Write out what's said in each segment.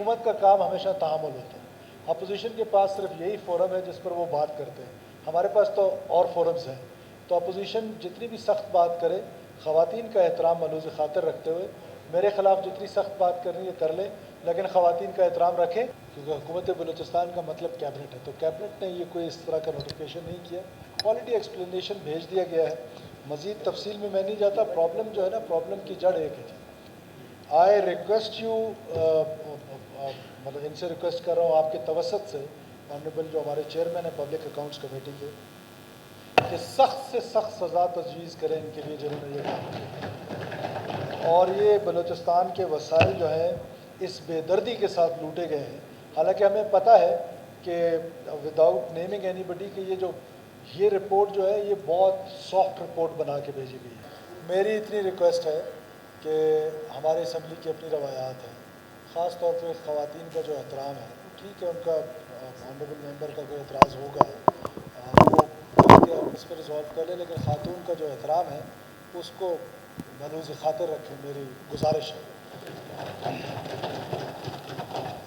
हुकूमत का काम हमेशा तहामुल होता है। अपोजिशन के पास सिर्फ यही फोरम है जिस पर वो बात करते हैं, हमारे पास तो और फोरम्स हैं। तो अपोजिशन जितनी भी सख्त बात करे, ख़वातीन का एहतराम मलूज़ ख़ातिर रखते हुए मेरे ख़िलाफ़ जितनी सख्त बात करनी है कर ले, लेकिन ख़वातीन का एहतराम रखें, क्योंकि हुकूमत बलूचिस्तान का मतलब कैबिनेट है। तो कैबिनेट ने ये कोई इस तरह का नोटिफिकेशन नहीं किया, ऑलरेडी एक्सप्लेनेशन भेज दिया गया है। मज़ीद तफसील में मैं नहीं जाता। प्रॉब्लम जो है ना, प्रॉब्लम की जड़ एक है। आई रिक्वेस्ट यू, मतलब इनसे रिक्वेस्ट कर रहा हूँ आपके तवसत से, ऑनरेबल जो हमारे चेयरमैन है पब्लिक अकाउंट्स कमेटी के, कि सख्त से सख्त सज़ा तजवीज़ करें इनके लिए जिन्होंने ये काम किया। और ये बलूचिस्तान के वसाइल जो हैं इस बेदर्दी के साथ लूटे गए हैं। हालांकि हमें पता है कि विदाउट नेमिंग एनीबडी कि ये रिपोर्ट जो है ये बहुत सॉफ्ट रिपोर्ट बना के भेजी गई है। मेरी इतनी रिक्वेस्ट है कि हमारे असम्बली की अपनी रवायात हैं, ख़ास तौर पर ख़वातीन का जो एहतराम है, ठीक है उनका ऑनरेबल मेंबर का कोई एतराज़ होगा वो हम इस पर रिजॉल्व कर लें, लेकिन ख़ातून का जो एहतराम है उसको मलूज़ ख़ातिर रखें, मेरी गुजारिश है।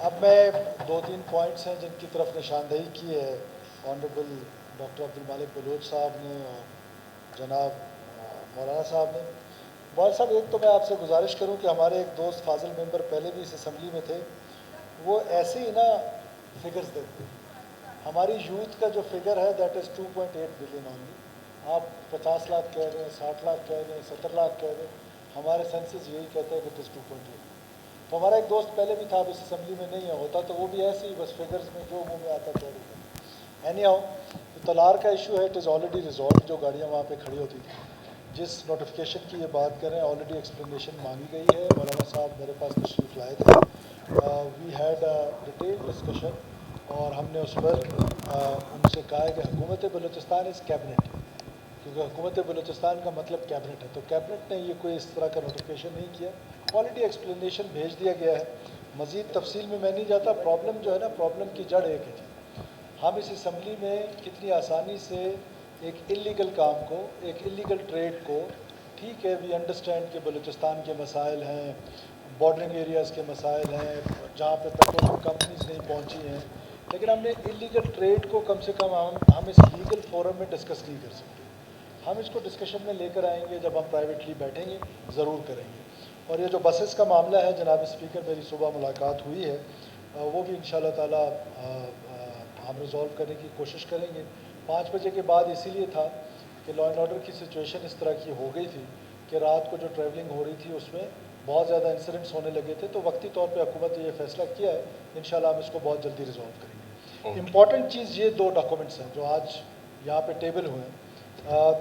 अब मैं 2-3 पॉइंट्स हैं जिनकी तरफ निशानदेही की है ऑनरेबल डॉक्टर अब्दुल मालिक बलोच साहब ने और जनाब मौलाना साहब ने। मौलाना साहब, एक तो मैं आपसे गुजारिश करूं कि हमारे एक दोस्त फाजिल मेंबर पहले भी इस असम्बली में थे, वो ऐसे ही ना फिगर्स देते हैं। हमारी यूथ का जो फिगर है दैट इज़ 2.8 बिलियन ऑनली। आप 50 लाख कह रहे हैं, 60 लाख कह रहे हैं, 70 लाख कह रहे हैं, हमारे सेंसस यही कहते हैं कि इट इज़ 2.8। तो हमारा एक दोस्त पहले भी था, अब इस असम्बली में नहीं है, होता तो वो भी ऐसे ही बस फिगर्स में जो मुँह में आता कह देते। एनी हाउ, तलार का इशू है, इट इज़ ऑलरेडी रिजॉल्व। जो गाड़ियाँ वहाँ पे खड़ी होती थी, जिस नोटिफिकेशन की ये बात करें, ऑलरेडी एक्सप्लेनेशन मांगी गई है। मौलाना साहब मेरे पास तशरीफ़ लाए थे, वी हैड डिटेल डिस्कशन, और हमने उस पर उनसे कहा है कि हुकूमत बलूचिस्तान इस कैबिनेट है, क्योंकि हुकूमत बलूचिस्तान का मतलब कैबिनेट है। तो कैबिनेट ने ये कोई इस तरह का नोटिफिकेशन नहीं किया, ऑलरेडी एक्सप्लेनेशन भेज दिया गया है। मज़ीद तफसील में मैं नहीं जाता। प्रॉब्लम जो है ना, प्रॉब्लम की जड़ एक है। हम इस असम्बली में कितनी आसानी से एक इलीगल काम को, एक इलीगल ट्रेड को, ठीक है वी अंडरस्टैंड कि बलूचिस्तान के मसाइल हैं, बॉर्डरिंग एरियाज़ के मसाइल हैं, जहाँ पे पेट्रोलियम कंपनीज नहीं पहुँची हैं, लेकिन हमने इलीगल ट्रेड को कम से कम हम इस लीगल फोरम में डिस्कस नहीं कर सकते। हम इसको डिस्कशन में लेकर आएंगे, जब हम प्राइवेटली बैठेंगे ज़रूर करेंगे। और ये जो बसेस का मामला है, जनाब स्पीकर मेरी सुबह मुलाकात हुई है, वो भी इंशाल्लाह ताला हम रिज़ॉल्व करने की कोशिश करेंगे। 5 बजे के बाद इसीलिए था कि लॉ एंड ऑर्डर की सिचुएशन इस तरह की हो गई थी कि रात को जो ट्रैवलिंग हो रही थी उसमें बहुत ज़्यादा इंसिडेंट्स होने लगे थे। तो वक्ती तौर पे हुकूमत ने ये फैसला किया है, इंशाल्लाह हम इसको बहुत जल्दी रिजॉल्व करेंगे। इम्पॉर्टेंट चीज़ ये 2 डॉक्यूमेंट्स हैं जो आज यहाँ पे टेबल हुए हैं,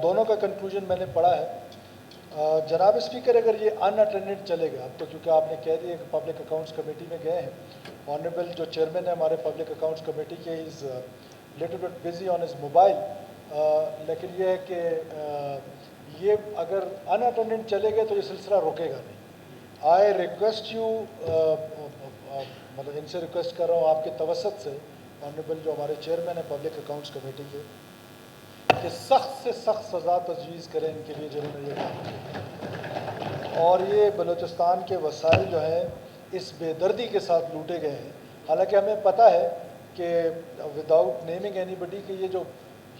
दोनों का कंक्लूजन मैंने पढ़ा है। जनाब स्पीकर, अगर ये अनअटेंडेड चलेगा, तो क्योंकि आपने कह दिया कि पब्लिक अकाउंट्स कमेटी में गए हैं, ऑनरेबल जो चेयरमैन है हमारे पब्लिक अकाउंट्स कमेटी के, is little bit busy on his mobile, लेकिन ये है कि ये अगर अनअटेंडेड चलेगा तो ये सिलसिला रुकेगा नहीं। आई रिक्वेस्ट यू, मतलब इनसे रिक्वेस्ट कर रहा हूँ आपके तवसत से, ऑनरेबल जो हमारे चेयरमैन है पब्लिक अकाउंट्स कमेटी के, कि सख्त से सख्त सज़ा तजवीज़ करें इनके लिए जिन्होंने ये काम किया। और ये बलूचिस्तान के वसाइल जो हैं इस बेदर्दी के साथ लूटे गए हैं। हालांकि हमें पता है कि विदाउट नेमिंग एनीबडी कि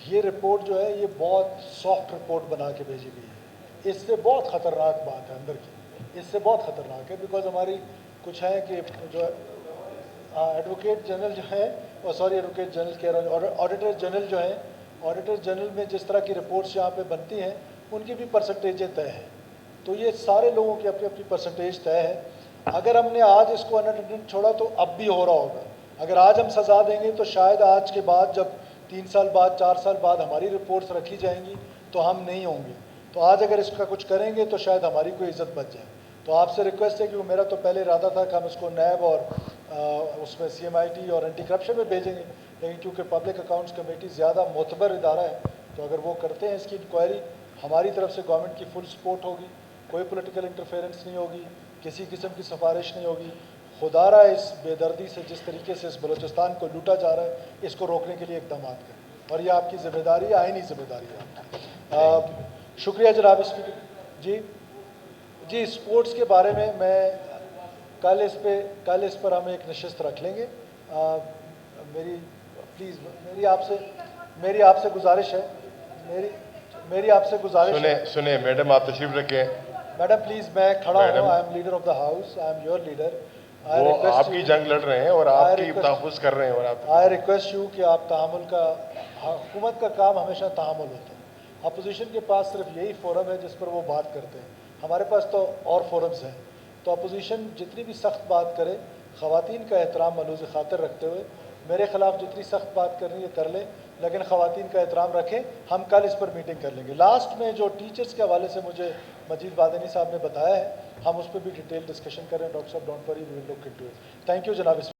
ये रिपोर्ट जो है ये बहुत सॉफ्ट रिपोर्ट बना के भेजी गई है। इससे बहुत ख़तरनाक बात है अंदर की, इससे बहुत ख़तरनाक है, बिकॉज हमारी कुछ है कि जो एडवोकेट जनरल जो है, सॉरी एडवोकेट जनरल कह रहा हूँ, ऑडिटर जनरल जो है, ऑडिटर जनरल में जिस तरह की रिपोर्ट्स यहाँ पे बनती हैं उनकी भी परसेंटेजें तय हैं। तो ये सारे लोगों की अपनी अपनी परसेंटेज तय है। अगर हमने आज इसको अनअटेंडेड छोड़ा तो अब भी हो रहा होगा। अगर आज हम सज़ा देंगे तो शायद आज के बाद जब 3 साल बाद 4 साल बाद हमारी रिपोर्ट्स रखी जाएंगी तो हम नहीं होंगे। तो आज अगर इसका कुछ करेंगे तो शायद हमारी कोई इज़्ज़त बच जाए। तो आपसे रिक्वेस्ट है कि वो, मेरा तो पहले इरादा था कि हम इसको नैब और उसमें CMIT और एंटी करप्शन में भेजेंगे, लेकिन क्योंकि पब्लिक अकाउंट्स कमेटी ज़्यादा मोतबर इदारा है, तो अगर वो करते हैं इसकी इंक्वायरी, हमारी तरफ से गवर्नमेंट की फुल सपोर्ट होगी, कोई पॉलिटिकल इंटरफेरेंस नहीं होगी, किसी किस्म की सिफारिश नहीं होगी। खुदारा इस बेदर्दी से जिस तरीके से इस बलूचिस्तान को लूटा जा रहा है, इसको रोकने के लिए इकदाम करें, और ये आपकी ज़िम्मेदारी है, आईनी ज़िम्मेदारी है आपकी। शुक्रिया जनाब स्पीकर जी। स्पोर्ट्स के बारे में मैं कल इस पर हम एक नशिस्त रख लेंगे। मेरी आपसे गुजारिश है, मेरी आपसे गुजारिश है। सुने मैडम, आप तशरीफ रखें। मैडम प्लीज़, मैं खड़ा हूँ, I am leader of the house, I am your leader. वो आपकी जंग लड़ रहे हैं और आपकी तहफ़्फ़ुज़ कर रहे हैं और आप आई रिक्वेस्ट यू कि आप तहामुल का, हुकूमत का काम हमेशा तहामुल होता है। अपोजिशन के पास सिर्फ यही फोरम है जिस पर वो बात करते हैं, हमारे पास तो और फोरम्स हैं। तो अपोजिशन जितनी भी सख्त बात करे, ख़वातीन का एहतराम मलूज़ ख़ातिर रखते हुए मेरे ख़िलाफ़ जितनी सख्त बात करनी है कर ले, लेकिन ख़वातीन का एहतराम रखें। हम कल इस पर मीटिंग कर लेंगे। लास्ट में जो टीचर्स के हवाले से मुझे मजीद बादनी साहब ने बताया है, हम उस पर भी डिटेल डिस्कशन कर रहे हैं। डॉक्टर साहब don't worry, we will look into it. Thank you जनाब।